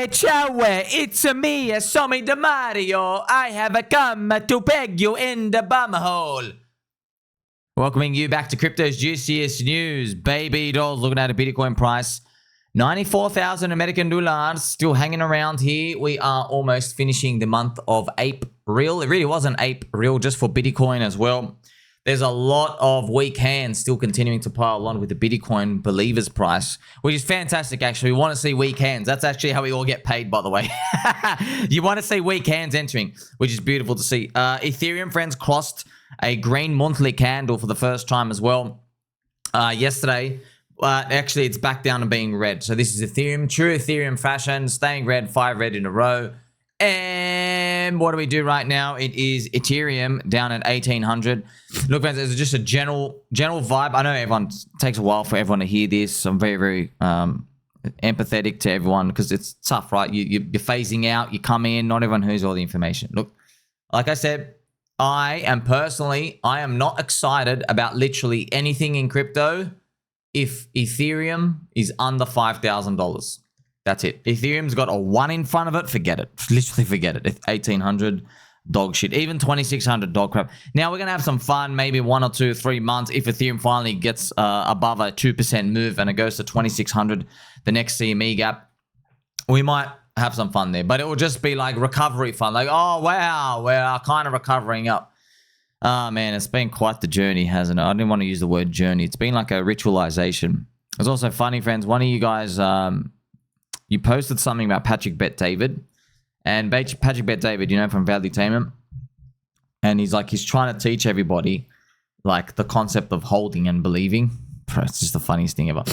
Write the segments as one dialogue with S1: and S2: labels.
S1: ciao, it's me, Somi the Mario. I have come to peg you in the bumhole. Welcoming you back to crypto's juiciest news. Baby dolls, looking at a Bitcoin price. 94,000 American dollars, still hanging around here. We are almost finishing the month of April. It really wasn't April, just for Bitcoin as well. There's a lot of weak hands still continuing to pile on with the Bitcoin believers price, which is fantastic, actually. We want to see weak hands. That's actually how we all get paid, by the way. You want to see weak hands entering, which is beautiful to see. Ethereum, friends, crossed a green monthly candle for the first time as well yesterday. Actually, it's back down to being red. So this is Ethereum, true Ethereum fashion, staying red, 5 red in a row. And what do we do right now? It is Ethereum down at 1800. Look, friends, it's just a general vibe. I know everyone takes a while for everyone to hear this. I'm very, very empathetic to everyone because it's tough, right? You're phasing out, you come in, not everyone hears all the information. Look, like I said, I am not excited about literally anything in crypto if Ethereum is under $5,000. That's it. Ethereum's got a 1 in front of it. Forget it. Literally forget it. It's 1800, dog shit. Even 2600, dog crap. Now we're going to have some fun, maybe 1 or 2 or 3 months. If Ethereum finally gets above a 2% move and it goes to 2600, the next CME gap, we might have some fun there. But it will just be like recovery fun. Like, oh, wow, we're kind of recovering up. Oh, man, it's been quite the journey, hasn't it? I didn't want to use the word journey. It's been like a ritualization. It's also funny, friends. One of you guys... you posted something about Patrick Bet-David. And Patrick Bet-David, you know, from Valuetainment. And he's trying to teach everybody, like, the concept of holding and believing. It's just the funniest thing ever.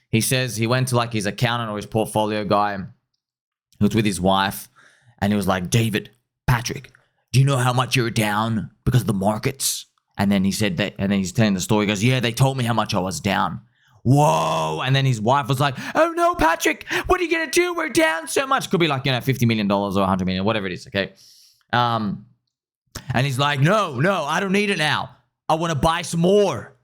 S1: He says he went to, like, his accountant or his portfolio guy. He was with his wife. And he was like, David, Patrick, do you know how much you're down because of the markets? And then he said that, and then he's telling the story. He goes, yeah, they told me how much I was down. Whoa. And then his wife was like, oh no, Patrick, what are you going to do? We're down so much. Could be like, you know, $50 million or $100 million, whatever it is. Okay. And he's like, no, I don't need it now. I want to buy some more.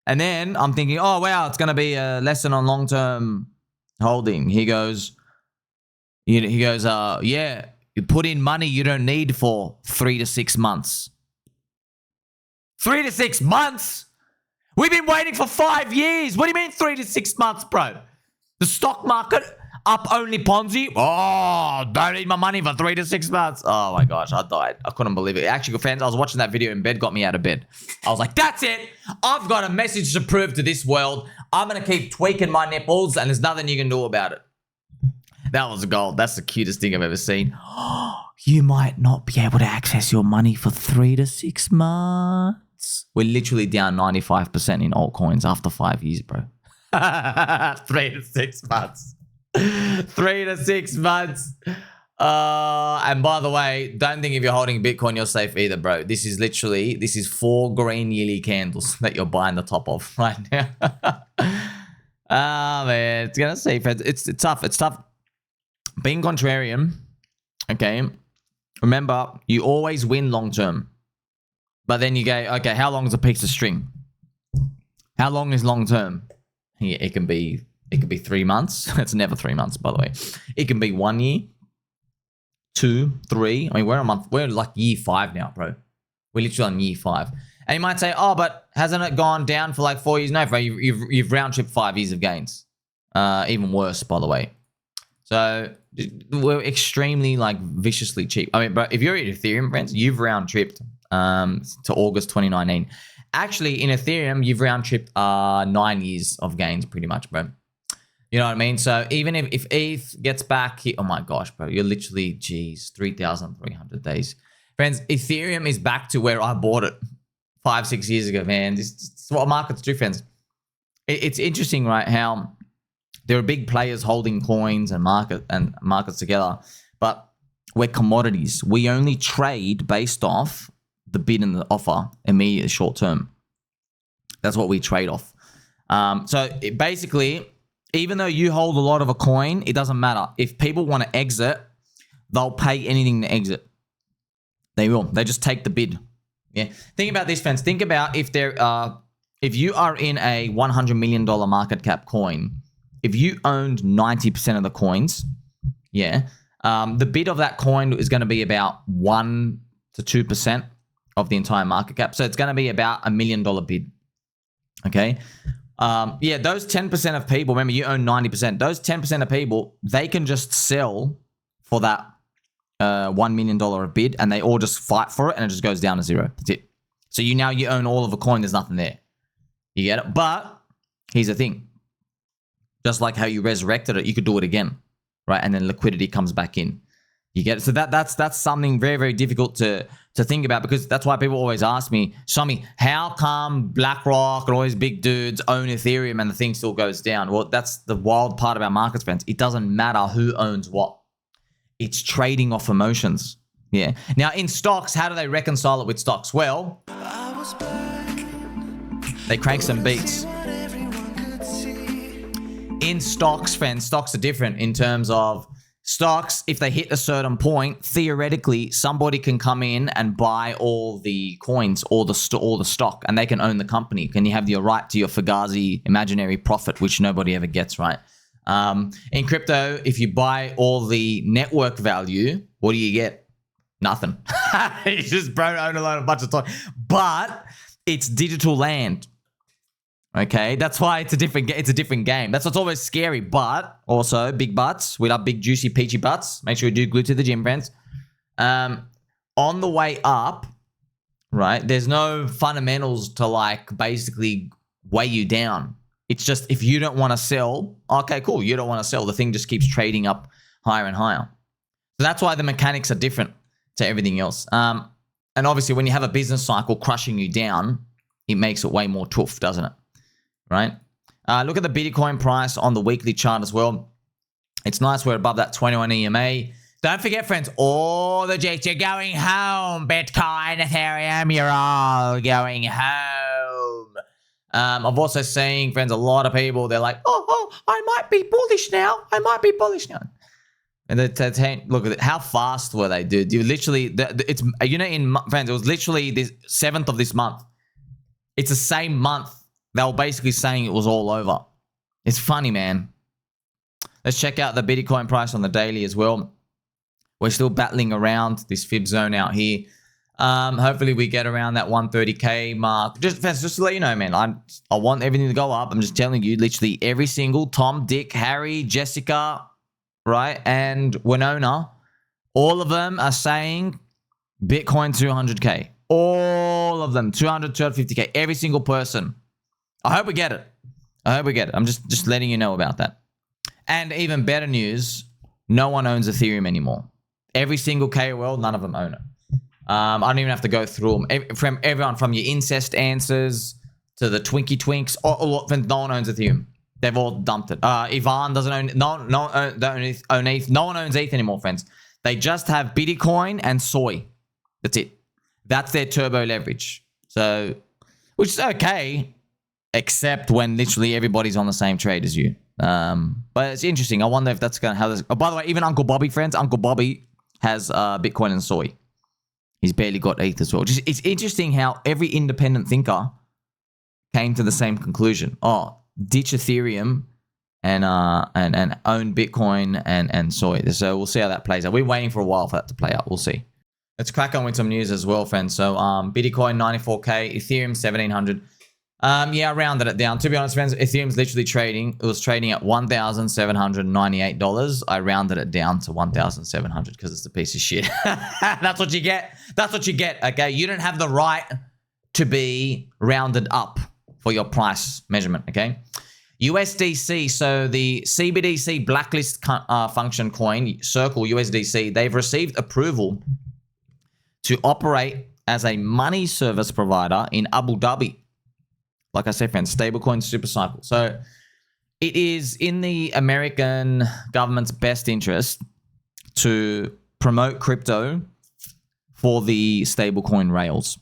S1: And then I'm thinking, oh, wow, it's going to be a lesson on long-term holding. He goes, yeah, you put in money you don't need for 3 to 6 months. 3 to 6 months? We've been waiting for 5 years. What do you mean 3 to 6 months, bro? The stock market up only Ponzi? Oh, don't need my money for 3 to 6 months. Oh my gosh, I died. I couldn't believe it. Actually, friends, I was watching that video in bed, got me out of bed. I was like, that's it. I've got a message to prove to this world. I'm going to keep tweaking my nipples and there's nothing you can do about it. That was gold. That's the cutest thing I've ever seen. You might not be able to access your money for 3 to 6 months. We're literally down 95% in altcoins after 5 years, bro. 3 to 6 months. 3 to 6 months. And by the way, don't think if you're holding Bitcoin, you're safe either, bro. This is 4 green yearly candles that you're buying the top of right now. Man, it's gonna say, it's tough. It's tough. Being contrarian, okay, remember, you always win long term. But then you go, okay, how long is a piece of string? How long is long term? Yeah, it can be 3 months. It's never 3 months, by the way. It can be 1 year, 2, 3. I mean, we're like year 5 now, bro. We're literally on year 5. And you might say, oh, but hasn't it gone down for like 4 years? No, bro, you've round tripped 5 years of gains. Even worse, by the way. So we're extremely like viciously cheap. I mean, bro, if you're at Ethereum, friends, you've round tripped to August 2019. Actually, in Ethereum, you've round tripped 9 years of gains pretty much, bro. You know what I mean? So even if ETH gets back here, oh my gosh, bro, you're literally, geez, 3,300 days. Friends, Ethereum is back to where I bought it 5-6 years ago, man. This is what markets do, friends. It's interesting, right, how there are big players holding coins and markets together, but we're commodities. We only trade based off the bid and the offer, immediate short term. That's what we trade off. So basically, even though you hold a lot of a coin, it doesn't matter. If people want to exit, they'll pay anything to exit. They will. They just take the bid. Yeah. Think about this, friends. Think about if you are in a $100 million market cap coin. if you owned 90% of the coins, yeah, the bid of that coin is going to be about 1 to 2% of the entire market cap. So it's going to be about $1 million bid. Okay. Yeah, those 10% of people, remember you own 90%, those 10% of people, they can just sell for that $1 million bid, and they all just fight for it, and it just goes down to zero. That's it. So you own all of a coin, there's nothing there. You get it? But here's the thing. Just like how you resurrected it, you could do it again, right? And then liquidity comes back in. You get it? So that's something very, very difficult to think about, because that's why people always ask me, Shami, how come BlackRock and all these big dudes own Ethereum and the thing still goes down? Well, that's the wild part about markets, friends. It doesn't matter who owns what. It's trading off emotions. Yeah. Now, in stocks, how do they reconcile it with stocks? Well, they crank some beats. In stocks, friends, stocks are different in terms of stocks. If they hit a certain point, theoretically, somebody can come in and buy all the coins or the stock, and they can own the company. Can you have your right to your Fugazi imaginary profit, which nobody ever gets, right? In crypto, if you buy all the network value, what do you get? Nothing. You just own a bunch of stock. But it's digital land. Okay, that's why it's a different game. That's what's always scary. But also big butts. We love big, juicy, peachy butts. Make sure you do glue to the gym, friends. On the way up, right? There's no fundamentals to like basically weigh you down. It's just if you don't want to sell, okay, cool. You don't want to sell. The thing just keeps trading up higher and higher. So that's why the mechanics are different to everything else. And obviously, when you have a business cycle crushing you down, it makes it way more tough, doesn't it? Right? Look at the Bitcoin price on the weekly chart as well. It's nice. We're above that 21 EMA. Don't forget, friends, all the J's, you're going home. Bitcoin, Ethereum, you're all going home. I've also seen, friends, a lot of people, they're like, oh, I might be bullish now. And look at it. How fast were they, dude? You literally, friends, it was literally the 7th of this month. It's the same month. They were basically saying it was all over. It's funny, man. Let's check out the Bitcoin price on the daily as well. We're still battling around this fib zone out here. Hopefully we get around that 130K mark. Just to let you know, man, I want everything to go up. I'm just telling you, literally every single Tom, Dick, Harry, Jessica, right, and Winona, all of them are saying Bitcoin 200K. All of them, 200, 250K. Every single person. I hope we get it. I'm just letting you know about that. And even better news, no one owns Ethereum anymore. Every single KOL, none of them own it. I don't even have to go through them. From everyone, from your incest answers to the Twinkie Twinks, no one owns Ethereum. They've all dumped it. Ivan doesn't own it. No one owns ETH anymore, friends. They just have Bitcoin and soy. That's it. That's their turbo leverage. So, which is okay, except when literally everybody's on the same trade as you. But it's interesting. I wonder if that's going to how this. Oh, by the way, even Uncle Bobby, friends, Uncle Bobby has Bitcoin and soy. He's barely got ETH as well. It's interesting how every independent thinker came to the same conclusion. Oh, ditch Ethereum and own Bitcoin and soy. So we'll see how that plays out. We're waiting for a while for that to play out. We'll see. Let's crack on with some news as well, friends. So Bitcoin 94K, Ethereum 1700. Yeah, I rounded it down. To be honest, friends, Ethereum's literally trading. It was trading at $1,798. I rounded it down to 1,700 because it's a piece of shit. That's what you get. That's what you get, okay? You don't have the right to be rounded up for your price measurement, okay? USDC, so the CBDC blacklist function coin, Circle USDC, they've received approval to operate as a money service provider in Abu Dhabi. Like I said, friends, stablecoin super cycle. So it is in the American government's best interest to promote crypto for the stablecoin rails.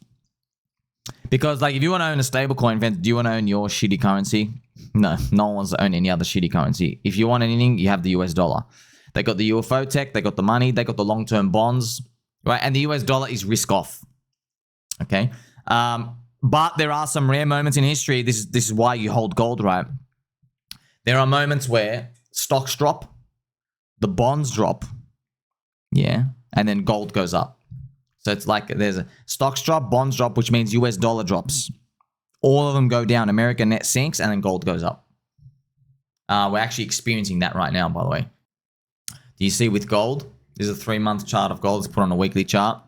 S1: Because like if you want to own a stablecoin, friends, do you want to own your shitty currency? No, no one wants to own any other shitty currency. If you want anything, you have the US dollar. They got the UFO tech, they got the money, they got the long-term bonds, right? And the US dollar is risk off. Okay. But there are some rare moments in history. This is why you hold gold, right? There are moments where stocks drop, the bonds drop, yeah, and then gold goes up. So it's like there's a stocks drop, bonds drop, which means US dollar drops. All of them go down. America net sinks, and then gold goes up. We're actually experiencing that right now, by the way. Do you see with gold? There's a 3-month chart of gold. It's put on a weekly chart.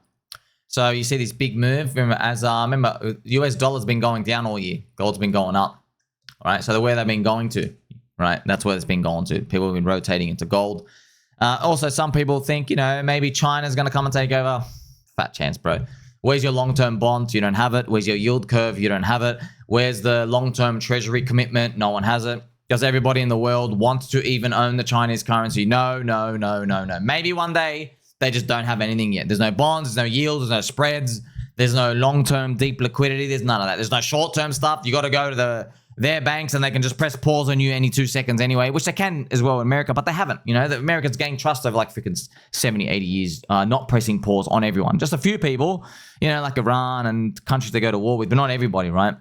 S1: So you see this big move. Remember, US dollar's been going down all year. Gold's been going up. All right. So where they've been going to, right? That's where it's been going to. People have been rotating into gold. Also, some people think, maybe China's going to come and take over. Fat chance, bro. Where's your long-term bonds? You don't have it. Where's your yield curve? You don't have it. Where's the long-term treasury commitment? No one has it. Does everybody in the world want to even own the Chinese currency? No. Maybe one day. They just don't have anything yet. There's no bonds, there's no yields, there's no spreads, there's no long-term deep liquidity, there's none of that. There's no short-term stuff. You got to go to their banks and they can just press pause on you any 2 seconds anyway, which they can as well in America, but they haven't. The Americans gained trust over like freaking 70, 80 years, not pressing pause on everyone. Just a few people, like Iran and countries they go to war with, but not everybody, right?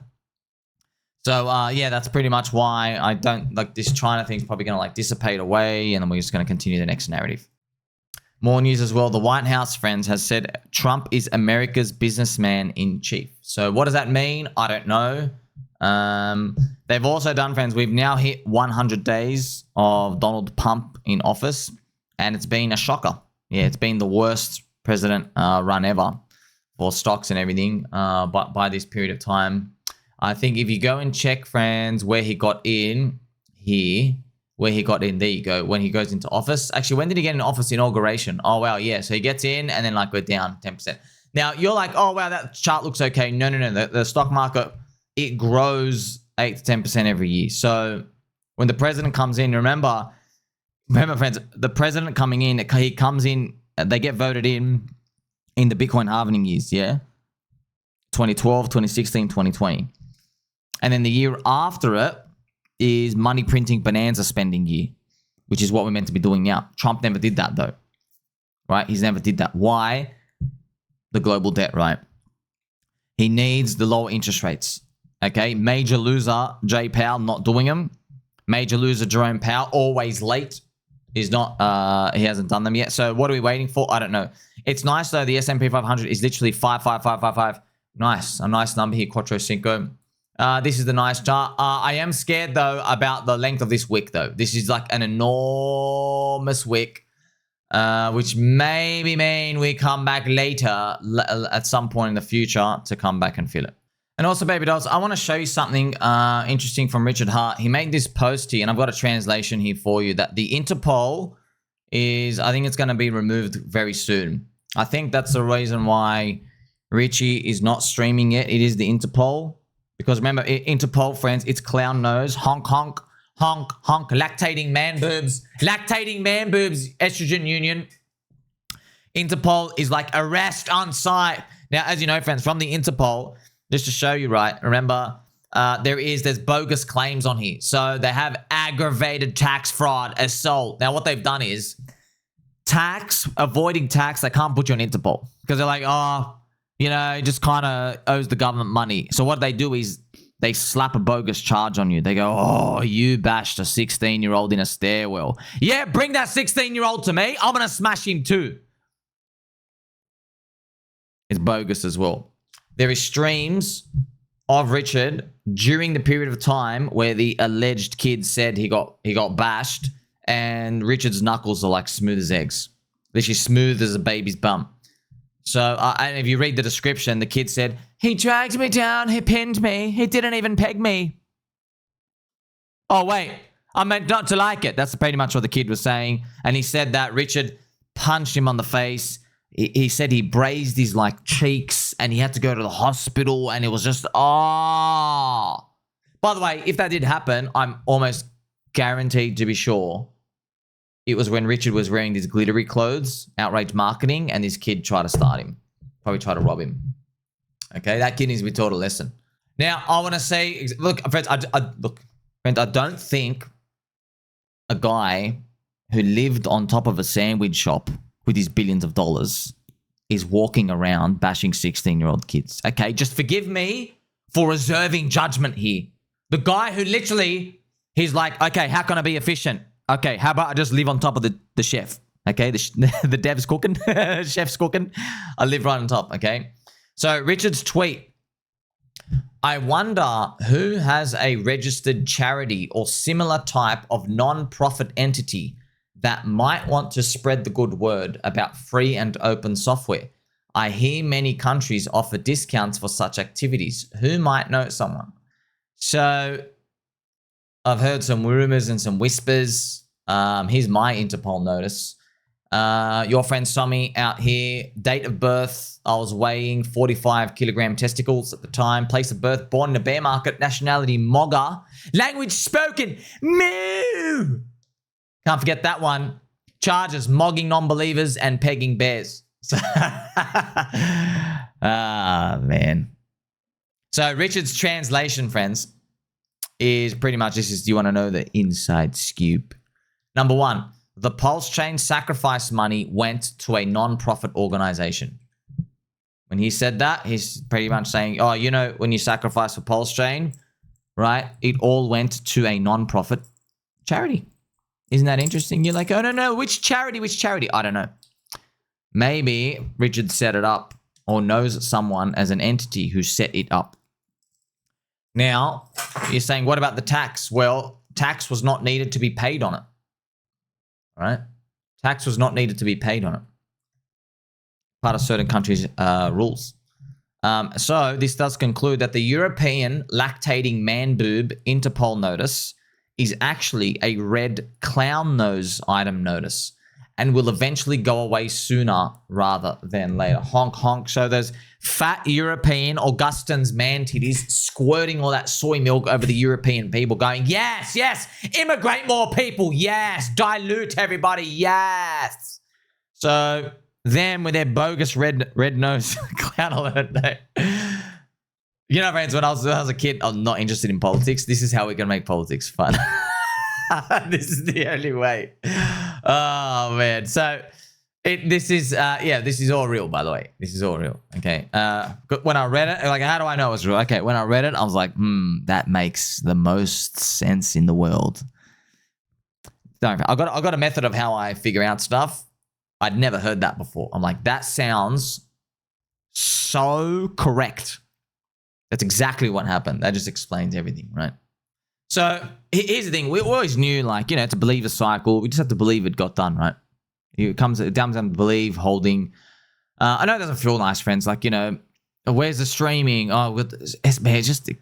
S1: So, yeah, that's pretty much why I don't, like, this China thing's probably going to, like, dissipate away, and then we're just going to continue the next narrative. More news as well. The White House, friends, has said Trump is America's businessman in chief. So what does that mean? I don't know. They've also done, friends, we've now hit 100 days of Donald Trump in office, and it's been a shocker. Yeah, it's been the worst president run ever for stocks and everything but by this period of time. I think if you go and check, friends, where he got in here, there you go, when he goes into office. Actually, when did he get in office? Inauguration. Oh, wow, yeah. So he gets in and then, like, we're down 10%. Now, you're like, oh, wow, that chart looks okay. No. The stock market, it grows 8 to 10% every year. So when the president comes in, remember, friends, the president coming in, he comes in, they get voted in the Bitcoin halving years, yeah? 2012, 2016, 2020. And then the year after it is money printing bonanza spending year, which is what we're meant to be doing now. Trump never did that, though, right? He's never did that. Why? The global debt, right? He needs the lower interest rates, okay? Major loser, Jay Powell, not doing them. Major loser, Jerome Powell, always late. He's not, he hasn't done them yet. So what are we waiting for? I don't know. It's nice, though. The S&P 500 is literally 55555. Nice. A nice number here, Quattro Cinco. This is the nice chart. I am scared, though, about the length of this wick, though. This is like an enormous wick, which maybe mean we come back later at some point in the future to come back and fill it. And also, baby dolls, I want to show you something interesting from Richard Hart. He made this post here, and I've got a translation here for you, that the Interpol is, I think it's going to be removed very soon. I think that's the reason why Richie is not streaming yet. It is the Interpol. Because remember, Interpol, friends, it's clown nose, honk, honk, honk, honk, lactating man boobs, estrogen union. Interpol is like arrest on site. Now, as you know, friends, from the Interpol, just to show you, right, remember, there's bogus claims on here. So they have aggravated tax fraud as SOL. Now, what they've done is avoiding tax, they can't put you on Interpol. Because they're like, oh, just kind of owes the government money. So what they do is they slap a bogus charge on you. They go, oh, you bashed a 16-year-old in a stairwell. Yeah, bring that 16-year-old to me. I'm going to smash him too. It's bogus as well. There is streams of Richard during the period of time where the alleged kid said he got bashed, and Richard's knuckles are like smooth as eggs. Literally smooth as a baby's bum. So, and if you read the description, the kid said, he dragged me down, he pinned me, he didn't even peg me. Oh, wait, I meant not to like it. That's pretty much what the kid was saying. And he said that Richard punched him on the face. He said he brazed his, like, cheeks, and he had to go to the hospital, and it was just, oh. By the way, if that did happen, I'm almost guaranteed to be sure it was when Richard was wearing these glittery clothes, outrage marketing, and this kid tried to start him. Probably tried to rob him. Okay, that kid needs to be taught a lesson. Now, I want to say, look, friends, I don't think a guy who lived on top of a sandwich shop with his billions of dollars is walking around bashing 16-year-old kids. Okay, just forgive me for reserving judgment here. The guy who literally He's like, okay, how can I be efficient? Okay, how about I just live on top of the chef? Okay, the dev's cooking, chef's cooking. I live right on top, okay? So Richard's tweet, I wonder who has a registered charity or similar type of non-profit entity that might want to spread the good word about free and open software. I hear many countries offer discounts for such activities. Who might know someone? So I've heard some rumors and some whispers. Here's my Interpol notice. Your friend Somi out here. Date of birth, I was weighing 45 kilogram testicles at the time. Place of birth, born in a bear market. Nationality, Mogger. Language spoken, moo. Can't forget that one. Charges, mogging non-believers and pegging bears. Man. So Richard's translation, friends, is pretty much this. Do you want to know the inside scoop? Number one, the Pulse Chain sacrifice money went to a non-profit organization. When he said that, he's pretty much saying, oh, you know, when you sacrifice for Pulse Chain, right, it all went to a non-profit charity. Isn't that interesting? You're like, oh, no, which charity? I don't know. Maybe Richard set it up or knows someone as an entity who set it up. Now, you're saying, what about the tax? Well, tax was not needed to be paid on it. All right? Tax was not needed to be paid on it. Part of certain countries' rules. So this does conclude that the European lactating man boob Interpol notice is actually a red clown nose item notice and will eventually go away sooner rather than later. Honk, honk. So there's fat European Augustine's man titties squirting all that soy milk over the European people going, yes, yes, immigrate more people, yes, dilute everybody, yes. So them with their bogus red nose clown alert. You know, friends, when I was a kid, I was not interested in politics. This is how we're going to make politics fun. This is the only way. Oh, man. So this is all real, by the way. This is all real. Okay. When I read it, like, how do I know it's real? Okay. When I read it, I was like, that makes the most sense in the world. I've got a method of how I figure out stuff. I'd never heard that before. I'm like, that sounds so correct. That's exactly what happened. That just explains everything, right? So here's the thing. We always knew, like, you know, to believe a cycle, we just have to believe it got done, right? It comes down to believe, holding. I know it doesn't feel nice, friends. Like, you know, where's the streaming? Oh, it's just a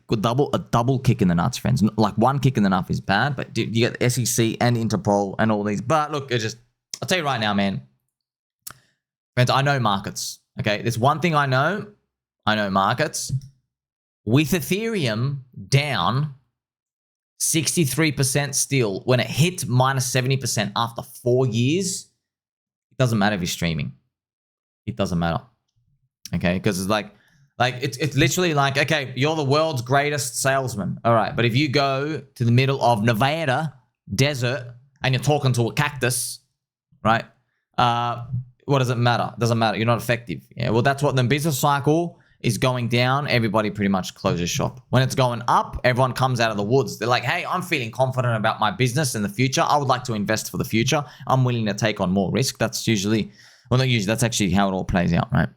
S1: double kick in the nuts, friends. Like, one kick in the nuts is bad, but you get the SEC and Interpol and all these. But look, I'll tell you right now, man. Friends, I know markets, okay? There's one thing I know markets. With Ethereum down 63% still, when it hit minus 70% after 4 years, it doesn't matter if you're streaming. It doesn't matter, okay? Because it's like it's literally like, okay, you're the world's greatest salesman, all right? But if you go to the middle of Nevada desert and you're talking to a cactus, right? What does it matter? It doesn't matter. You're not effective. Yeah. Well, that's what the business cycle is going down. Everybody pretty much closes shop. When it's going up, everyone comes out of the woods. They're like, hey, I'm feeling confident about my business in the future. I would like to invest for the future. I'm willing to take on more risk. That's usually, well, not usually, that's actually how it all plays out, right?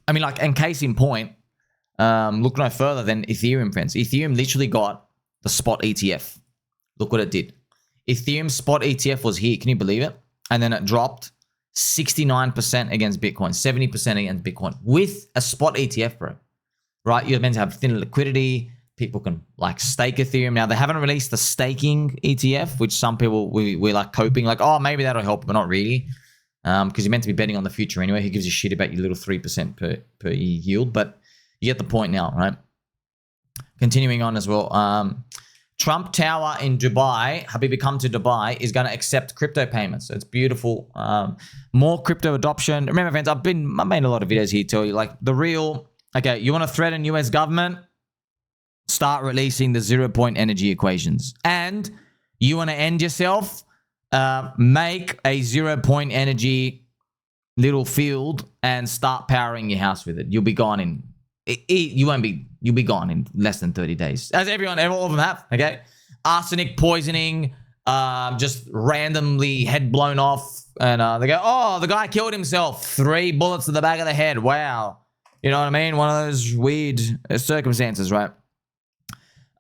S1: I mean, like, in case in point, look no further than Ethereum, friends. Ethereum literally got the spot ETF. Look what it did. Ethereum spot ETF was here. Can you believe it? And then it dropped 69% against Bitcoin, 70% against Bitcoin with a spot ETF, bro. Right? You're meant to have thin liquidity. People can like stake Ethereum. Now, they haven't released the staking ETF, which some people, we're like coping, like, oh, maybe that'll help, but not really. Because you're meant to be betting on the future anyway. Who gives a shit about your little 3% per year yield? But you get the point now, right? Continuing on as well. Trump Tower in Dubai, Habibi come to Dubai, is going to accept crypto payments. So it's beautiful. More crypto adoption. Remember, friends, I've made a lot of videos here telling you, like, the real, okay, you want to threaten US government? Start releasing the 0-point energy equations. And you want to end yourself? Make a 0-point energy little field and start powering your house with it. You'll be gone in, you'll be gone in less than 30 days. As all of them have, okay? arsenic poisoning, just randomly head blown off, and they go, oh, the guy killed himself, 3 bullets to the back of the head. Wow. You know what I mean? One of those weird circumstances, right?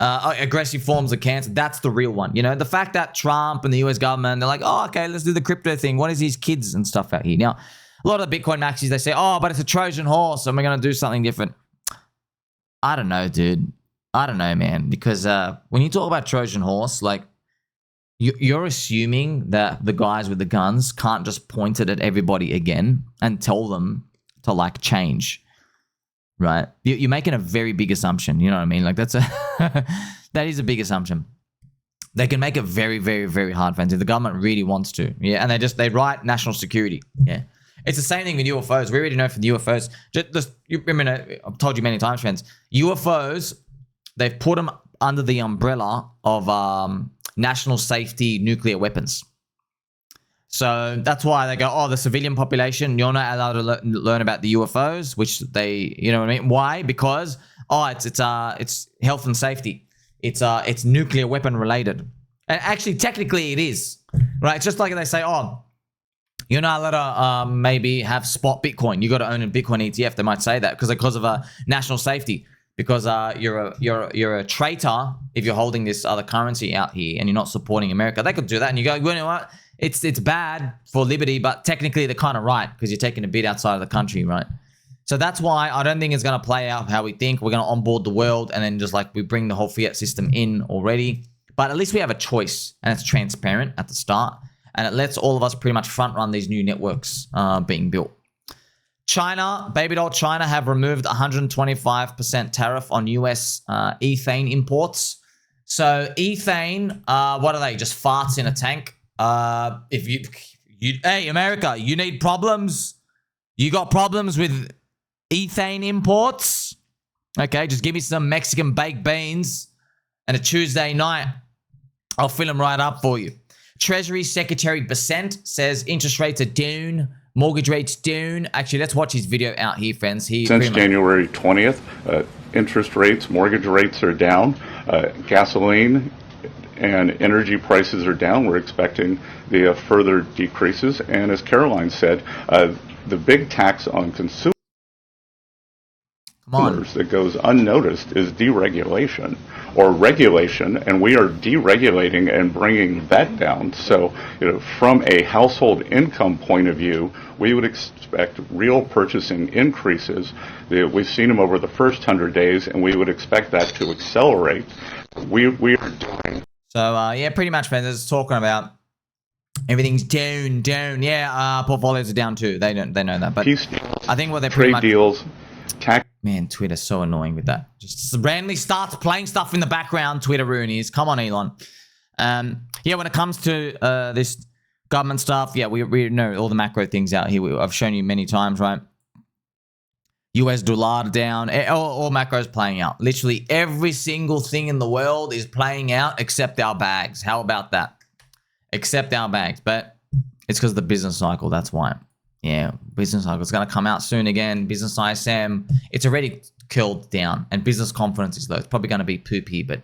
S1: Aggressive forms of cancer. That's the real one. You know, the fact that Trump and the US government, they're like, oh, okay, let's do the crypto thing. What is these kids and stuff out here? Now, a lot of the Bitcoin maxis, they say, oh, but it's a Trojan horse and we're going to do something different. I don't know, dude. I don't know, man. Because when you talk about Trojan horse, like, you're assuming that the guys with the guns can't just point it at everybody again and tell them to, like, change. Right? You're making a very big assumption. You know what I mean? Like, that's that is a big assumption. They can make it very, very, very hard, friends, if the government really wants to. Yeah, and they write national security. Yeah. It's the same thing with UFOs. We already know from the UFOs. I've told you many times, friends. UFOs, they've put them under the umbrella of national safety nuclear weapons. So that's why they go, oh, the civilian population, you're not allowed to learn about the UFOs, which they, you know what I mean? Why? Because, oh, it's health and safety. It's nuclear weapon related. And actually, technically it is, right? It's just like they say, oh, you're not allowed to maybe have spot Bitcoin. You got to own a Bitcoin ETF. They might say that because of national safety. Because you're a traitor if you're holding this other currency out here and you're not supporting America. They could do that, and you go, you know what? It's bad for liberty, but technically they're kind of right because you're taking a bit outside of the country, right? So that's why I don't think it's going to play out how we think. We're going to onboard the world and then just like we bring the whole fiat system in already. But at least we have a choice and it's transparent at the start. And it lets all of us pretty much front run these new networks being built. China, baby doll China have removed 125% tariff on US ethane imports. So ethane, what are they? Just farts in a tank. If you, hey, America, you need problems? You got problems with ethane imports? Okay, just give me some Mexican baked beans and a Tuesday night. I'll fill them right up for you. Treasury Secretary Bessent says interest rates are down, mortgage rates down. Actually, let's watch his video out here, friends.
S2: Since January 20th, interest rates, mortgage rates are down. Gasoline and energy prices are down. We're expecting the further decreases. And as Caroline said, the big tax on consumers that goes unnoticed is deregulation or regulation, and we are deregulating and bringing that down. So, you know, from a household income point of view, we would expect real purchasing increases. We've seen them over the first 100 days, and we would expect that to accelerate. We are doing.
S1: So, yeah, pretty much, friends, it's talking about everything's down. Yeah, portfolios are down too. They know that. But I think what they're pretty much...
S2: deals, tax...
S1: Man, Twitter's so annoying with that. Just randomly starts playing stuff in the background, Twitter Roonies. Come on, Elon. Yeah, when it comes to this government stuff, yeah, we know all the macro things out here. I've shown you many times, right? US dollar down. All macros playing out. Literally every single thing in the world is playing out except our bags. How about that? Except our bags. But it's because of the business cycle. That's why. Yeah, business cycle. It's going to come out soon again. Business ISM. It's already curled down. And business confidence is low. It's probably going to be poopy. But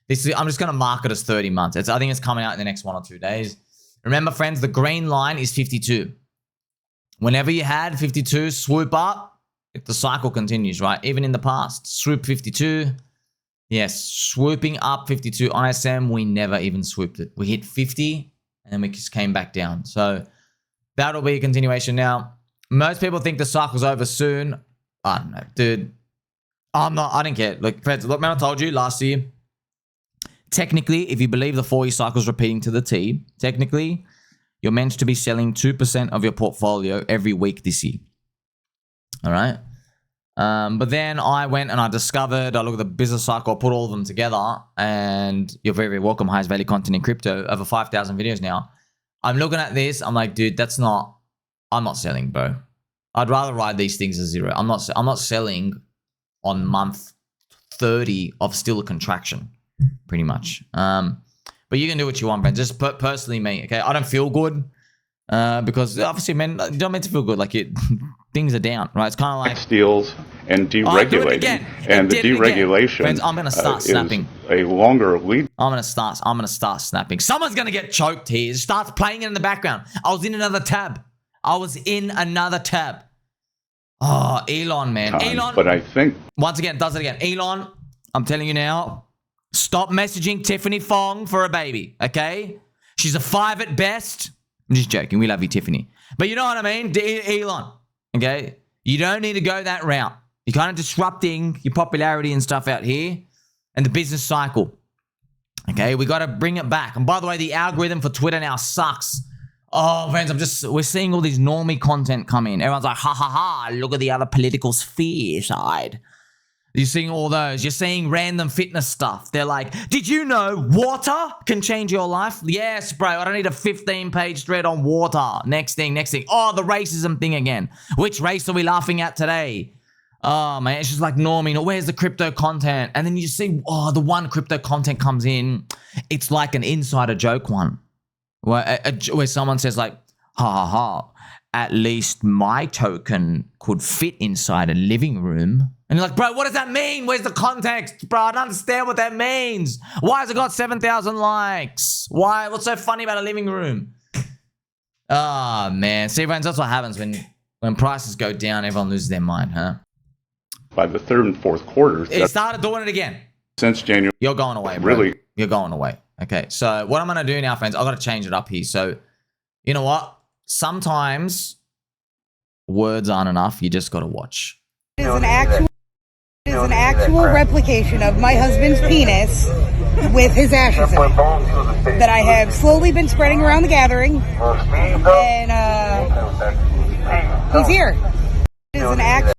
S1: I'm just going to mark it as 30 months. I think it's coming out in the next 1 or 2 days. Remember, friends, the green line is 52. Whenever you had 52, swoop up. The cycle continues, right? Even in the past. Swoop 52. Yes, swooping up 52. ISM, we never even swooped it. We hit 50 and then we just came back down. So that'll be a continuation. Now, most people think the cycle's over soon. I don't know, dude. I don't care. Look, friends, look, man, I told you last year. Technically, if you believe the 4-year cycle's repeating to the T, technically, you're meant to be selling 2% of your portfolio every week this year. All right. But then I went and I discovered, I looked at the business cycle, I put all of them together, and you're very, very welcome. Highest value content in crypto, over 5,000 videos now. I'm looking at this. I'm like, dude, I'm not selling, bro. I'd rather ride these things as zero. I'm not selling on month 30 of still a contraction, pretty much. But you can do what you want, man. Just personally me, okay? I don't feel good because obviously, man, you don't meant to feel good. Like things are down, right? It's kind of like
S2: deals and deregulating. And the deregulation
S1: Friends, I'm gonna start snapping.
S2: A longer lead.
S1: I'm gonna start snapping. Someone's gonna get choked here. It starts playing it in the background. I was in another tab. Oh, Elon, man. Elon.
S2: But I think
S1: Once again, does it again. Elon, I'm telling you now, stop messaging Tiffany Fong for a baby, okay? She's a 5 at best. I'm just joking. We love you, Tiffany. But you know what I mean? Elon, okay? You don't need to go that route. You're kind of disrupting your popularity and stuff out here and the business cycle. Okay, we got to bring it back. And by the way, the algorithm for Twitter now sucks. Oh, friends, we're seeing all these normie content come in. Everyone's like, ha, ha, ha, look at the other political sphere side. You're seeing all those. You're seeing random fitness stuff. They're like, did you know water can change your life? Yes, bro. I don't need a 15-page thread on water. Next thing. Oh, the racism thing again. Which race are we laughing at today? Oh, man, it's just like normie. Where's the crypto content? And then you see, the one crypto content comes in. It's like an insider joke one. Where someone says like, ha, ha, ha. At least my token could fit inside a living room. And you're like, bro, what does that mean? Where's the context? Bro, I don't understand what that means. Why has it got 7,000 likes? Why? What's so funny about a living room? Oh, man. See, friends, that's what happens when prices go down. Everyone loses their mind, huh?
S2: By the third and fourth quarters.
S1: It started doing it again.
S2: Since January.
S1: You're going away, bro.
S2: Really?
S1: You're going away. Okay, so what I'm going to do now, friends, I've got to change it up here. So, you know what? Sometimes words aren't enough. You just got to watch.
S3: It is an actual replication of my husband's penis with his ashes in it that I have slowly been spreading around the gathering. And he's here. It is an actual.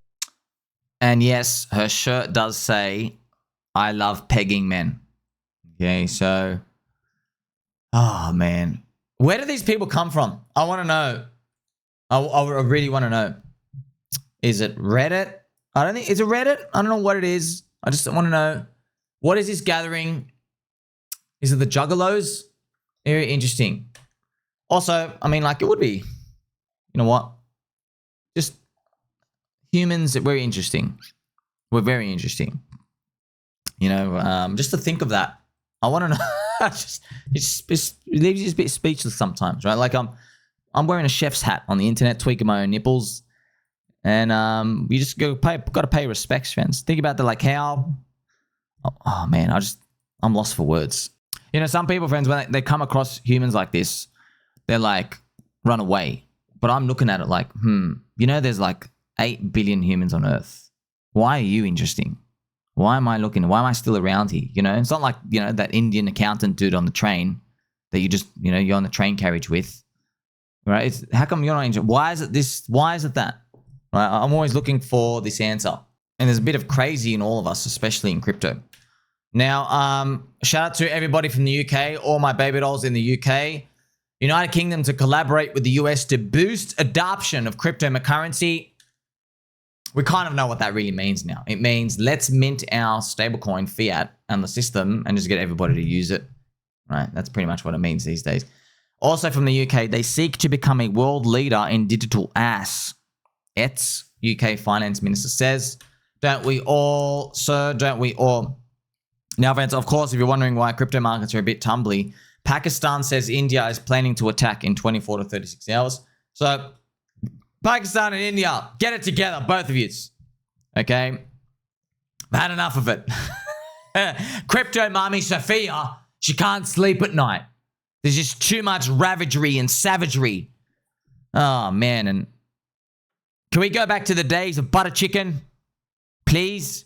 S1: And yes, her shirt does say, I love pegging men. Okay, so, oh man, where do these people come from? I want to know. I really want to know. Is it Reddit? Is it Reddit? I don't know what it is. I just want to know. What is this gathering? Is it the Juggalos? Very interesting. Also, I mean, like, it would be, you know what? Just humans, we're interesting. We're very interesting. You know, just to think of that. I want to know. it leaves you a bit speechless sometimes, right? Like I'm wearing a chef's hat on the internet, tweaking my own nipples, and you just got to pay respects, friends. Think about how. Oh man, I'm lost for words. You know, some people, friends, when they come across humans like this, they're like, run away. But I'm looking at it like, you know, there's like 8 billion humans on Earth. Why are you interesting? Why am I looking? Why am I still around here? You know, it's not like, you know, that Indian accountant dude on the train that you just, you know, you're on the train carriage with, right? How come you're not interested? Why is it this? Why is it that? Right? I'm always looking for this answer. And there's a bit of crazy in all of us, especially in crypto. Now, shout out to everybody from the UK, all my baby dolls in the UK. United Kingdom to collaborate with the US to boost adoption of cryptocurrency. We kind of know what that really means now. It means let's mint our stablecoin fiat and the system and just get everybody to use it. Right? That's pretty much what it means these days. Also from the UK, they seek to become a world leader in digital assets. UK Finance Minister says, don't we all, sir? Don't we all? Now, friends, of course, if you're wondering why crypto markets are a bit tumbly, Pakistan says India is planning to attack in 24 to 36 hours. So Pakistan and India, get it together, both of you. Okay? I've had enough of it. Crypto mommy Sophia, she can't sleep at night. There's just too much ravagery and savagery. Oh, man. And can we go back to the days of butter chicken? Please?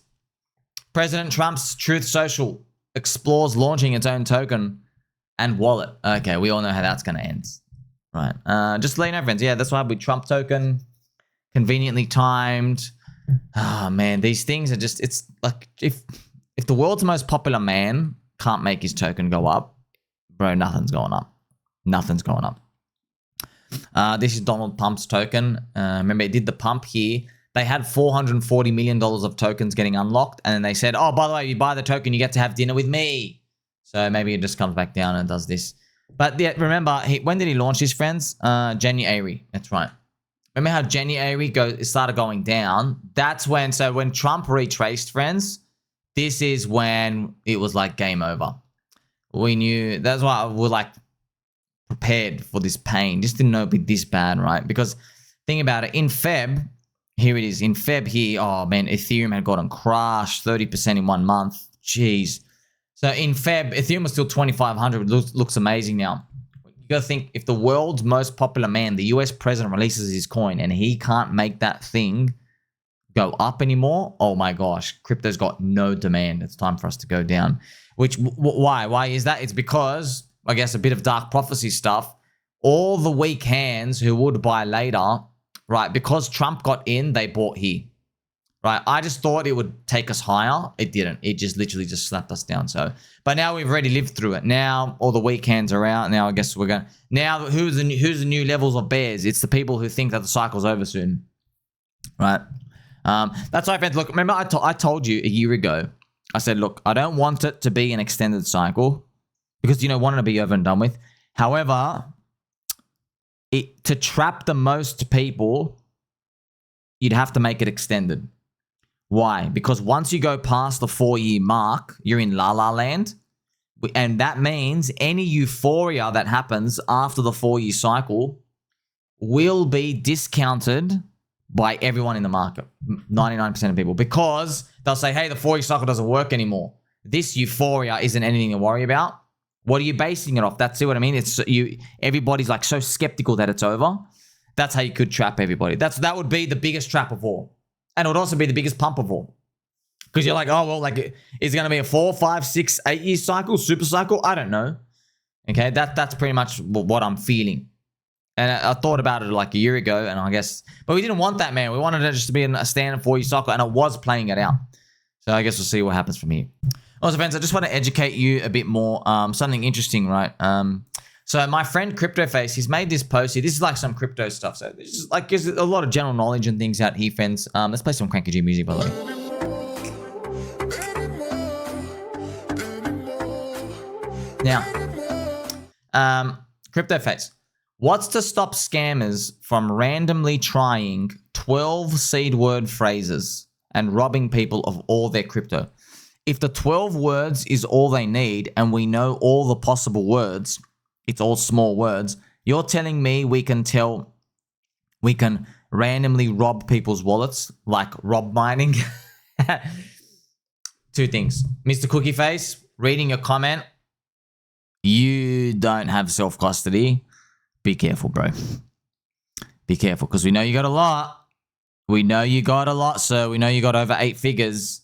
S1: President Trump's Truth Social explores launching its own token and wallet. Okay, we all know how that's going to end. Right. Just to let you know, friends. Yeah, that's why we Trump token. Conveniently timed. Oh, man. These things are just... It's like... If the world's most popular man can't make his token go up, bro, nothing's going up. Nothing's going up. This is Donald Pump's token. Remember, it did the pump here. They had $440 million of tokens getting unlocked. And then they said, oh, by the way, you buy the token, you get to have dinner with me. So maybe it just comes back down and does this. But yeah, remember, when did he launch this, friends? January. That's right. remember how January it started going down? That's when, so when Trump retraced, friends, this is when it was like game over. We knew, that's why we're like prepared for this pain. Just didn't know it'd be this bad, right? Because think about it, in Feb, here it is, in Feb here, oh man, Ethereum had gotten crushed 30% in 1 month. Jeez. So in Feb, Ethereum was still 2,500. Looks amazing now. You gotta think, if the world's most popular man, the US president, releases his coin and he can't make that thing go up anymore, oh my gosh, crypto's got no demand. It's time for us to go down. Which, why? Why is that? It's because, I guess, a bit of dark prophecy stuff. All the weak hands who would buy later, right, because Trump got in, they bought here. Right, I just thought it would take us higher. It didn't. It just literally just slapped us down. So, but now we've already lived through it. Now all the weak hands are out. Now I guess we're going. Now who's the new levels of bears? It's the people who think that the cycle's over soon. Right. That's why, friends. Look, remember I told you a year ago. I said, look, I don't want it to be an extended cycle because want it to be over and done with. However, to trap the most people, you'd have to make it extended. Why? Because once you go past the 4-year mark, you're in la la land. And that means any euphoria that happens after the 4-year cycle will be discounted by everyone in the market, 99% of people, because they'll say, hey, the 4-year cycle doesn't work anymore. This euphoria isn't anything to worry about. What are you basing it off? That's what I mean. It's everybody's like so skeptical that it's over. That's how you could trap everybody. That would be the biggest trap of all. And it would also be the biggest pump of all. Because you're like, oh, well, like, is it going to be a 4, 5, 6, 8-year cycle, super cycle? I don't know. Okay, that's pretty much what I'm feeling. And I thought about it like a year ago, and I guess, but we didn't want that, man. We wanted it just to be a standard 4-year cycle, and I was playing it out. So I guess we'll see what happens from here. Also, friends, I just want to educate you a bit more. Something interesting, right? So my friend CryptoFace, he's made this post here. This is like some crypto stuff. So this is like gives a lot of general knowledge and things out here, friends. Let's play some Cranky G music, by the way. Now, CryptoFace. What's to stop scammers from randomly trying 12 seed word phrases and robbing people of all their crypto? If the 12 words is all they need and we know all the possible words, it's all small words, you're telling me we can randomly rob people's wallets, like rob mining? Two things. Mr. Cookie Face, reading your comment, you don't have self-custody. Be careful, bro. Be careful, because we know you got a lot. We know you got a lot, sir. We know you got over 8 figures,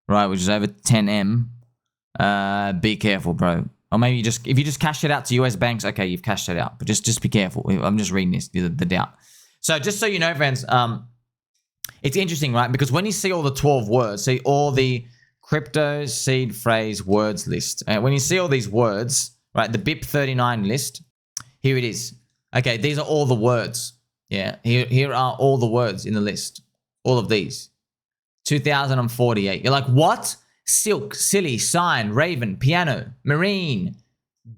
S1: right, which is over 10M. Be careful, bro. Or maybe if you just cash it out to US banks, okay, you've cashed it out. But just be careful. I'm just reading this, the doubt. So just so you know, friends, it's interesting, right? Because when you see all the 12 words, see all the crypto seed phrase words list. When you see all these words, right, the BIP39 list, here it is. Okay, these are all the words. Yeah, here are all the words in the list. All of these. 2048. You're like, what? Silk, silly, sign, raven, piano, marine,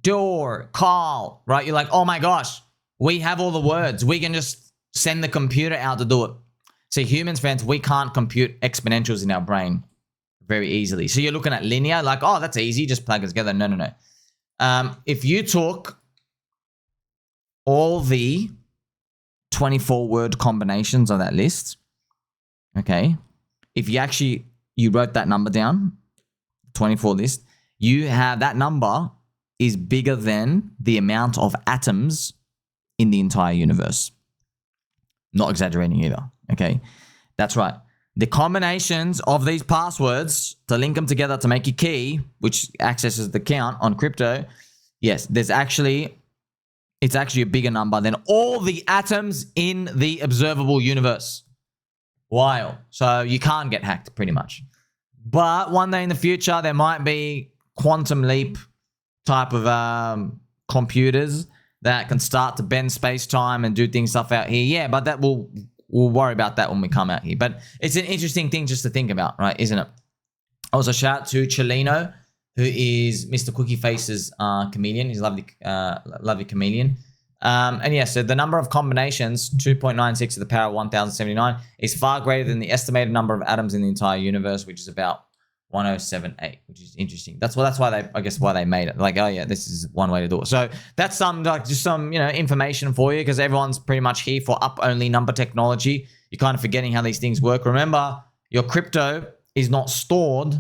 S1: door, call, right? You're like, oh my gosh, we have all the words. We can just send the computer out to do it. See, humans, friends, we can't compute exponentials in our brain very easily. So you're looking at linear, like, oh, that's easy, just plug it together. No. If you took all the 24 word combinations on that list, okay, if you wrote that number down, 24 list, you have that number is bigger than the amount of atoms in the entire universe. Not exaggerating either, okay? That's right. The combinations of these passwords to link them together to make a key, which accesses the count on crypto, yes, it's actually a bigger number than all the atoms in the observable universe. Wild. So you can't get hacked, pretty much. But one day in the future, there might be quantum leap type of computers that can start to bend space-time and do stuff out here. Yeah, but we'll worry about that when we come out here. But it's an interesting thing just to think about, right? Isn't it? Also, shout out to Chelino, who is Mr. Cookie Face's comedian. He's a lovely comedian. And yeah, so the number of combinations, 2.96 to the power of 1079, is far greater than the estimated number of atoms in the entire universe, which is about 1078, which is interesting. That's why they, I guess, why they made it. Like, oh yeah, this is one way to do it. So that's just some information for you, because everyone's pretty much here for up only number technology. You're kind of forgetting how these things work. Remember, your crypto is not stored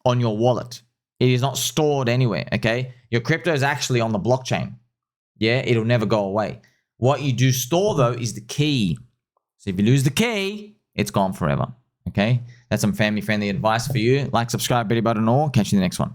S1: on your wallet. It is not stored anywhere. Okay, your crypto is actually on the blockchain. Yeah, it'll never go away. What you do store, though, is the key. So if you lose the key, it's gone forever. Okay? That's some family-friendly advice for you. Like, subscribe, bitty button, or catch you in the next one.